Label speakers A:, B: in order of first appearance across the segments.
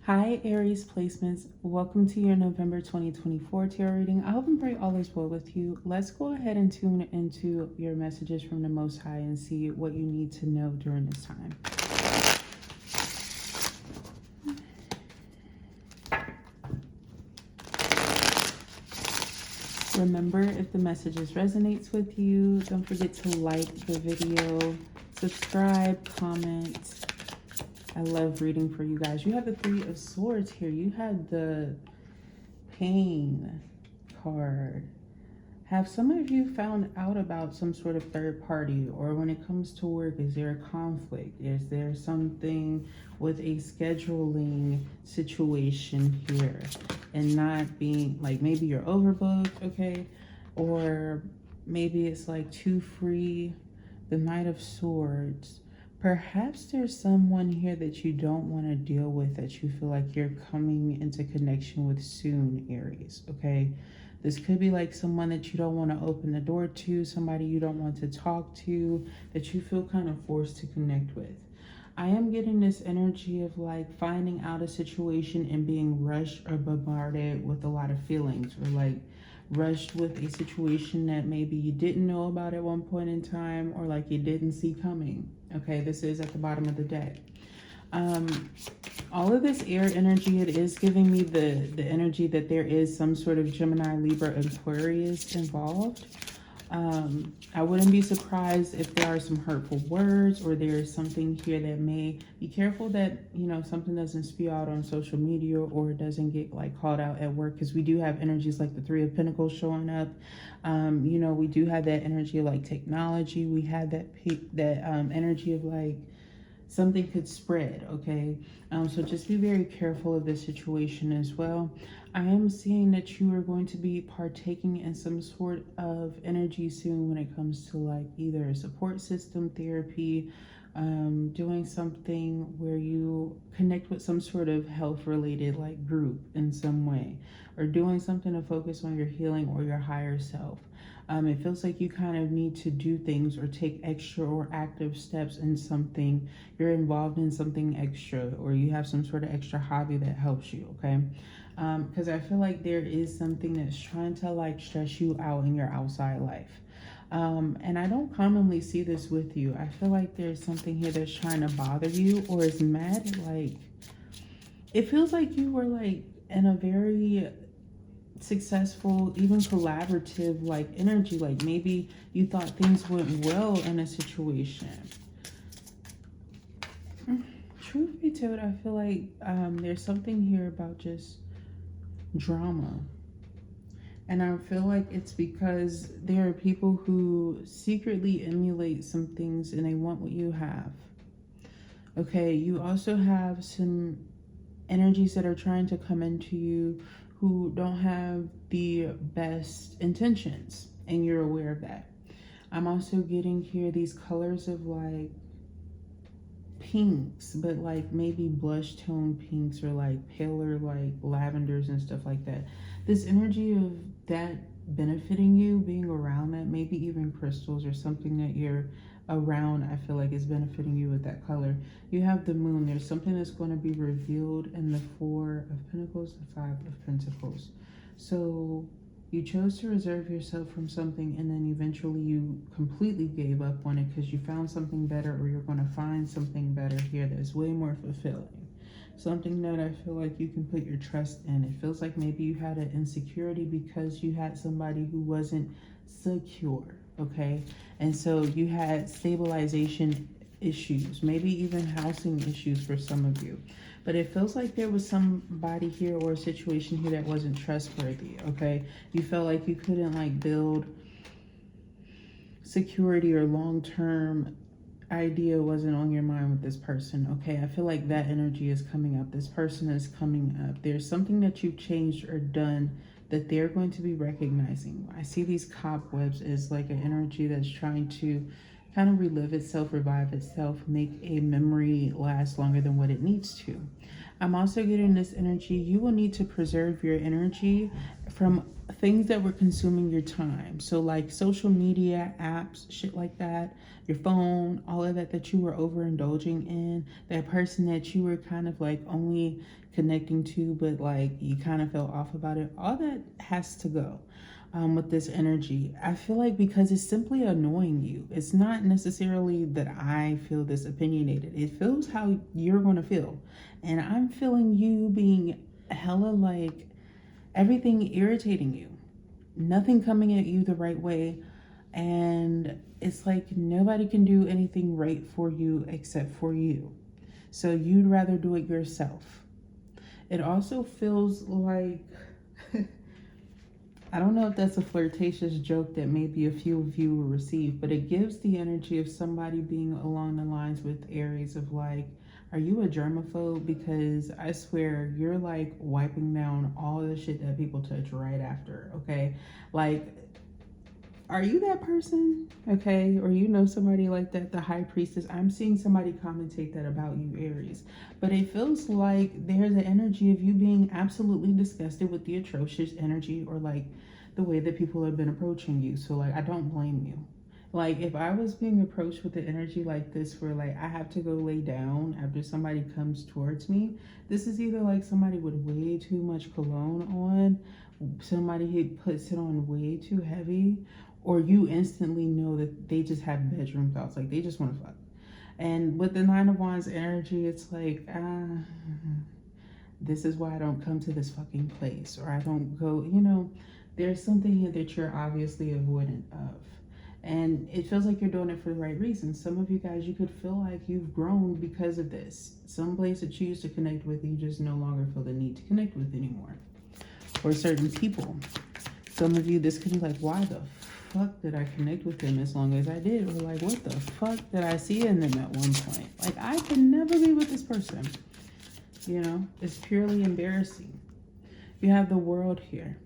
A: Hi, Aries placements. Welcome to your November 2024 tarot reading. I hope and pray all is well with you. Let's go ahead and tune into your messages from the Most High and see what you need to know during this time. Remember, if the messages resonates with you, don't forget to like the video, subscribe, comment. I love reading for you guys. You have the Three of Swords here. You had the Pain card. Have some of you found out about some sort of third party, or when it comes to work, is there a conflict? Is there something with a scheduling situation here and not being like, maybe you're overbooked, okay? Or maybe it's like too free, the Knight of Swords. Perhaps there's someone here that you don't want to deal with, that you feel like you're coming into connection with soon, Aries, okay? This could be like someone that you don't want to open the door to, somebody you don't want to talk to, that you feel kind of forced to connect with. I am getting this energy of like finding out a situation and being rushed or bombarded with a lot of feelings, or like rushed with a situation that maybe you didn't know about at one point in time, or like you didn't see coming. Okay, this is at the bottom of the deck. All of this air energy, it is giving me the energy that there is some sort of Gemini, Libra, Aquarius involved. I wouldn't be surprised if there are some hurtful words, or there is something here that may be careful that, you know, something doesn't spew out on social media, or it doesn't get like called out at work, because we do have energies like the Three of Pentacles showing up. You know, we do have that energy of like technology. We have that energy of like something could spread, okay? So just be very careful of this situation as well. I am seeing that you are going to be partaking in some sort of energy soon when it comes to like either a support system, therapy, doing something where you connect with some sort of health related like group in some way, or doing something to focus on your healing or your higher self. It feels like you kind of need to do things or take extra or active steps in something. You're involved in something extra, or you have some sort of extra hobby that helps you, okay? Because I feel like there is something that's trying to like stress you out in your outside life. And I don't commonly see this with you. I feel like there's something here that's trying to bother you, or is mad. Like, it feels like you were like in a very successful, even collaborative like energy. Like maybe you thought things went well in a situation. Truth be told, I feel like there's something here about just drama. And I feel like it's because there are people who secretly emulate some things and they want what you have. Okay, you also have some energies that are trying to come into you who don't have the best intentions, and you're aware of that. I'm also getting here these colors of like pinks, but like maybe blush tone pinks, or like paler like lavenders and stuff like that. This energy of that benefiting you, being around that, maybe even crystals or something that you're around, I feel like is benefiting you with that color. You have the moon. There's something that's going to be revealed in the Four of Pentacles, the Five of Pentacles. So you chose to reserve yourself from something, and then eventually you completely gave up on it because you found something better, or you're going to find something better here that's way more fulfilling. Something that I feel like you can put your trust in. It feels like maybe you had an insecurity because you had somebody who wasn't secure, okay? And so you had stabilization issues, maybe even housing issues for some of you. But it feels like there was somebody here or a situation here that wasn't trustworthy, okay? You felt like you couldn't like build security, or long-term idea wasn't on your mind with this person, okay? I feel like that energy is coming up. This person is coming up. There's something that you've changed or done that they're going to be recognizing. I see these cobwebs as like an energy that's trying to kind of relive itself, revive itself, make a memory last longer than what it needs to. I'm also getting this energy. You will need to preserve your energy from things that were consuming your time. So, like social media, apps, shit like that, your phone, all of that that you were overindulging in, that person that you were kind of like only connecting to, but like you kind of felt off about it. All that has to go. With this energy, I feel like because it's simply annoying you. It's not necessarily that I feel this opinionated. It feels how you're going to feel. And I'm feeling you being hella like everything irritating you, nothing coming at you the right way. And it's like nobody can do anything right for you except for you. So you'd rather do it yourself. It also feels like I don't know if that's a flirtatious joke that maybe a few of you will receive, but it gives the energy of somebody being along the lines with Aries of like, are you a germaphobe? Because I swear you're like wiping down all the shit that people touch right after, okay? Like, are you that person? Okay, or you know somebody like that, the high priestess. I'm seeing somebody commentate that about you, Aries. But it feels like there's an energy of you being absolutely disgusted with the atrocious energy or like the way that people have been approaching you. So like I don't blame you. Like if I was being approached with the energy like this where like I have to go lay down after somebody comes towards me, this is either like somebody with way too much cologne on, somebody who puts it on way too heavy, or you instantly know that they just have bedroom thoughts, like they just want to fuck. And with the Nine of Wands energy, it's like, this is why I don't come to this fucking place, or I don't go, there's something here that you're obviously avoidant of. And it feels like you're doing it for the right reasons. Some of you guys, you could feel like you've grown because of this. Some place that you used to connect with, you just no longer feel the need to connect with anymore. Or certain people. Some of you, this could be like, why the fuck did I connect with them as long as I did? Or like, what the fuck did I see in them at one point? Like, I could never be with this person. It's purely embarrassing. You have the World here.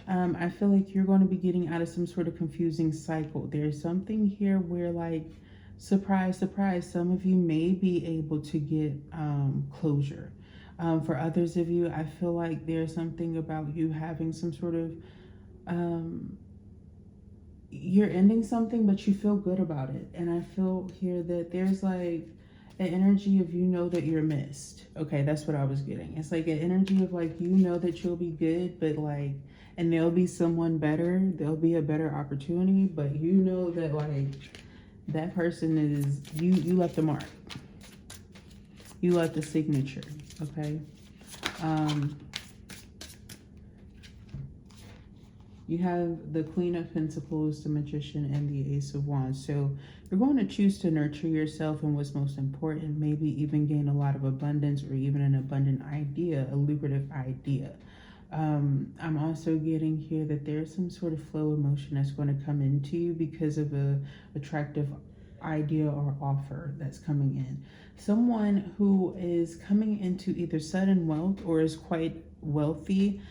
A: I feel like you're going to be getting out of some sort of confusing cycle. There's something here where like, surprise, surprise, some of you may be able to get closure. For others of you, I feel like there's something about you having some sort of, you're ending something, but you feel good about it. And I feel here that there's like an energy of that you're missed. Okay, that's what I was getting. It's like an energy of like, that you'll be good, but like, and there'll be someone better. There'll be a better opportunity, but that like, that person is, you left a mark. You left a signature. Okay. You have the Queen of Pentacles, the Magician, and the Ace of Wands. So you're going to choose to nurture yourself and what's most important, maybe even gain a lot of abundance or even an abundant idea, a lucrative idea. I'm also getting here that there's some sort of flow emotion that's going to come into you because of a attractive idea or offer that's coming in. Someone who is coming into either sudden wealth or is quite wealthy,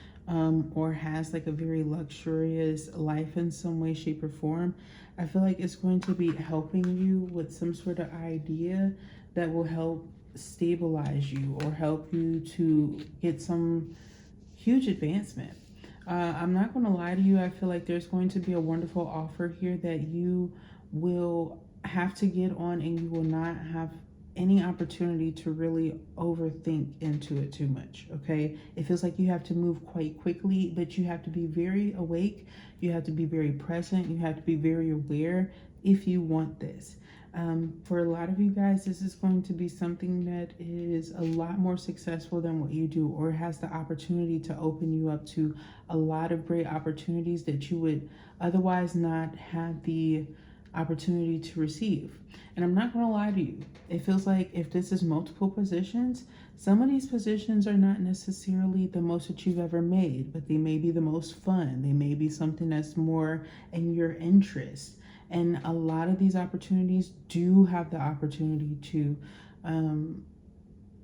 A: or has like a very luxurious life in some way, shape, or form. I feel like it's going to be helping you with some sort of idea that will help stabilize you or help you to get some huge advancement. I'm not going to lie to you. I feel like there's going to be a wonderful offer here that you will have to get on, and you will not have any opportunity to really overthink into it too much. Okay, it feels like you have to move quite quickly, but you have to be very awake, you have to be very present, you have to be very aware if you want this. For a lot of you guys, this is going to be something that is a lot more successful than what you do, or has the opportunity to open you up to a lot of great opportunities that you would otherwise not have the opportunity to receive. And I'm not going to lie to you, it feels like if this is multiple positions, some of these positions are not necessarily the most that you've ever made, but they may be the most fun. They may be something that's more in your interest. And a lot of these opportunities do have the opportunity to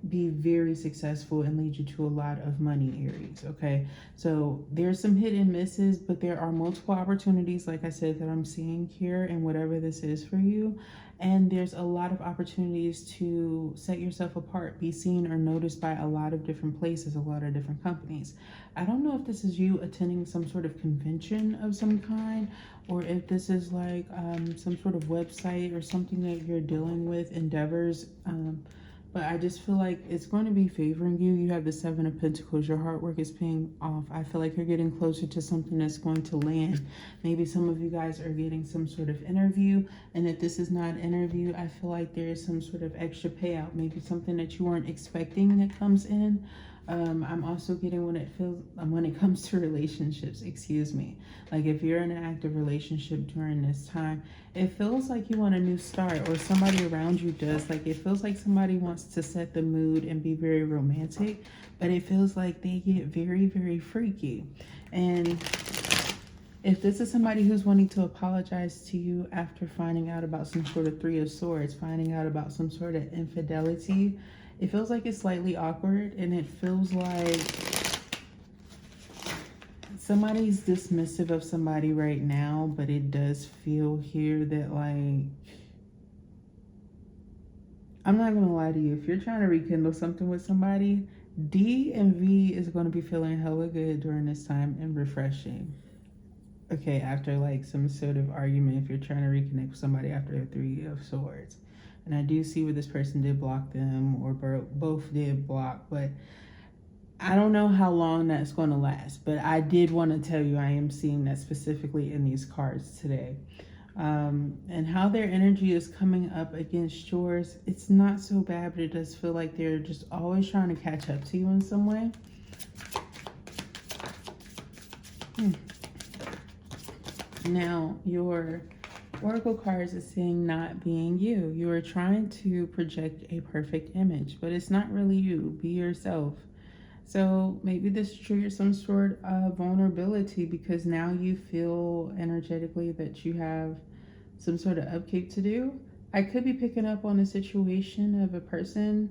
A: be very successful and lead you to a lot of money, Aries. Okay, so there's some hit and misses, but there are multiple opportunities, like I said, that I'm seeing here, and whatever this is for you. And there's a lot of opportunities to set yourself apart, be seen or noticed by a lot of different places, a lot of different companies. I don't know if this is you attending some sort of convention of some kind, or if this is like some sort of website or something that you're dealing with, endeavors. But I just feel like it's going to be favoring you. You have the Seven of Pentacles. Your hard work is paying off. I feel like you're getting closer to something that's going to land. Maybe some of you guys are getting some sort of interview. And if this is not an interview, I feel like there is some sort of extra payout. Maybe something that you weren't expecting that comes in. I'm also getting when it comes to relationships, excuse me. Like if you're in an active relationship during this time, it feels like you want a new start, or somebody around you does. Like it feels like somebody wants to set the mood and be very romantic, but it feels like they get very, very freaky. And if this is somebody who's wanting to apologize to you after finding out about some sort of Three of Swords, finding out about some sort of infidelity, it feels like it's slightly awkward, and it feels like somebody's dismissive of somebody right now, but it does feel here that, like, I'm not going to lie to you. If you're trying to rekindle something with somebody, D and V is going to be feeling hella good during this time and refreshing. Okay, after like some sort of argument, if you're trying to reconnect with somebody after a Three of Swords. And I do see where this person did block them, or both did block, but I don't know how long that's going to last. But I did want to tell you I am seeing that specifically in these cards today. And how their energy is coming up against yours, it's not so bad, but it does feel like they're just always trying to catch up to you in some way. Now, your Oracle cards is saying not being you. You are trying to project a perfect image, but it's not really you. Be yourself. So maybe this triggers some sort of vulnerability, because now you feel energetically that you have some sort of upkeep to do. I could be picking up on a situation of a person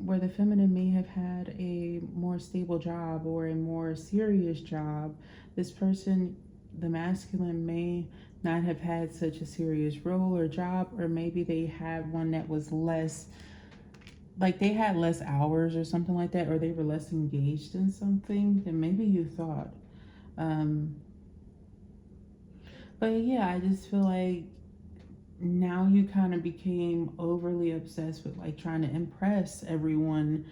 A: where the feminine may have had a more stable job or a more serious job. This person, the masculine, may not have had such a serious role or job, or maybe they had one that was less, like they had less hours or something like that, or they were less engaged in something than maybe you thought. But yeah, I just feel like now you kind of became overly obsessed with like trying to impress everyone,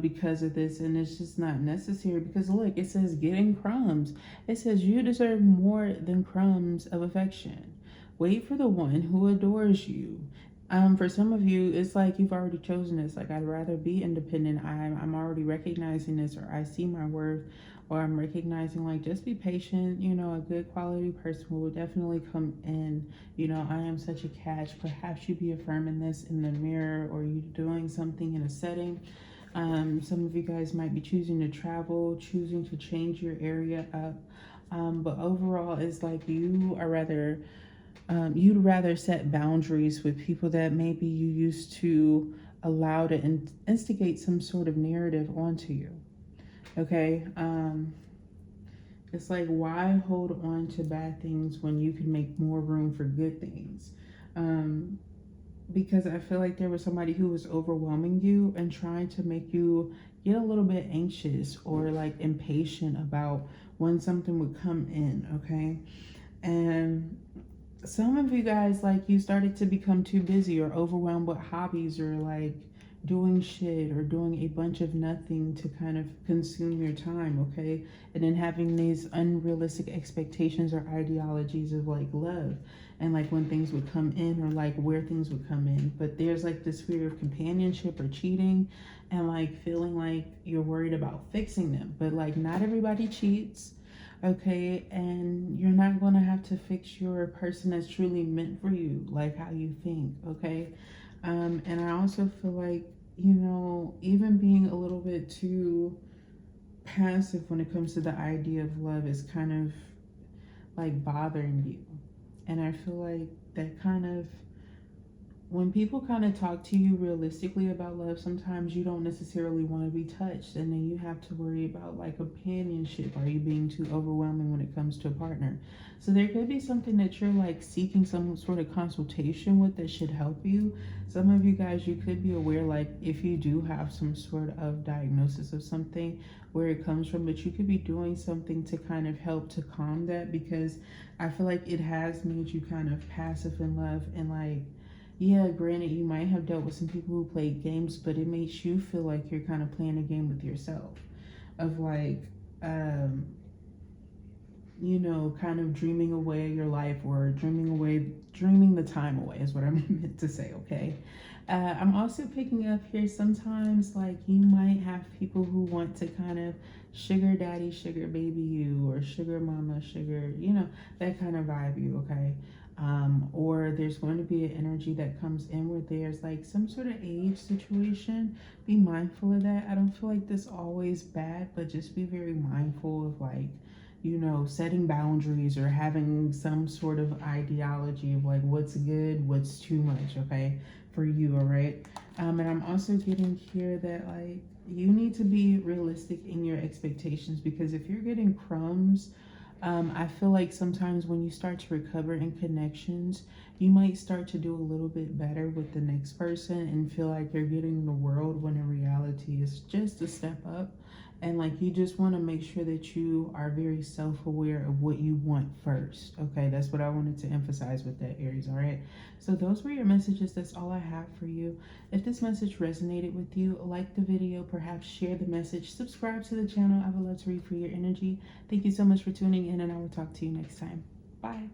A: because of this. And it's just not necessary, because look, it says getting crumbs. It says you deserve more than crumbs of affection. Wait for the one who adores you. For some of you, it's like you've already chosen this. Like, I'd rather be independent. I'm already recognizing this, or I see my worth, or I'm recognizing, like, just be patient. A good quality person will definitely come in. I am such a catch. Perhaps you be affirming this in the mirror, or you doing something in a setting. Some of you guys might be choosing to travel, choosing to change your area up. But overall, it's like you are rather... you'd rather set boundaries with people that maybe you used to allow to instigate some sort of narrative onto you. Okay? It's like, why hold on to bad things when you can make more room for good things? Because I feel like there was somebody who was overwhelming you and trying to make you get a little bit anxious or like impatient about when something would come in, okay? And some of you guys, like, you started to become too busy or overwhelmed with hobbies, or like doing shit or doing a bunch of nothing to kind of consume your time, okay? And then having these unrealistic expectations or ideologies of like love, and like when things would come in, or like where things would come in. But there's like this fear of companionship or cheating, and like feeling like you're worried about fixing them. But like, not everybody cheats. Okay, and you're not going to have to fix your person that's truly meant for you, like how you think, okay? And I also feel like, even being a little bit too passive when it comes to the idea of love is kind of like bothering you. And I feel like that kind of when people kind of talk to you realistically about love, sometimes you don't necessarily want to be touched, and then you have to worry about like companionship. Are you being too overwhelming when it comes to a partner? So there could be something that you're like seeking some sort of consultation with that should help you. Some of you guys, you could be aware, like if you do have some sort of diagnosis of something, where it comes from, but you could be doing something to kind of help to calm that, because I feel like it has made you kind of passive in love. And like, yeah, granted, you might have dealt with some people who play games, but it makes you feel like you're kind of playing a game with yourself, of like, um, you know, kind of dreaming away your life, or dreaming the time away is what I meant to say, okay? I'm also picking up here sometimes like you might have people who want to kind of sugar daddy, sugar baby you, or sugar mama, sugar, you know, that kind of vibe you, okay? Or there's going to be an energy that comes in where there's like some sort of age situation. Be mindful of that. I don't feel like this always bad, but just be very mindful of like, you know, setting boundaries or having some sort of ideology of like what's good, what's too much, okay, for you, all right? And I'm also getting here that like you need to be realistic in your expectations, because if you're getting crumbs, I feel like sometimes when you start to recover in connections, you might start to do a little bit better with the next person and feel like you're getting the world, when in reality it's just a step up. And like you just want to make sure that you are very self-aware of what you want first. Okay, that's what I wanted to emphasize with that, Aries. All right, so those were your messages. That's all I have for you. If this message resonated with you, like the video, perhaps share the message, subscribe to the channel. I would love to read for your energy. Thank you so much for tuning in, and I will talk to you next time. Bye.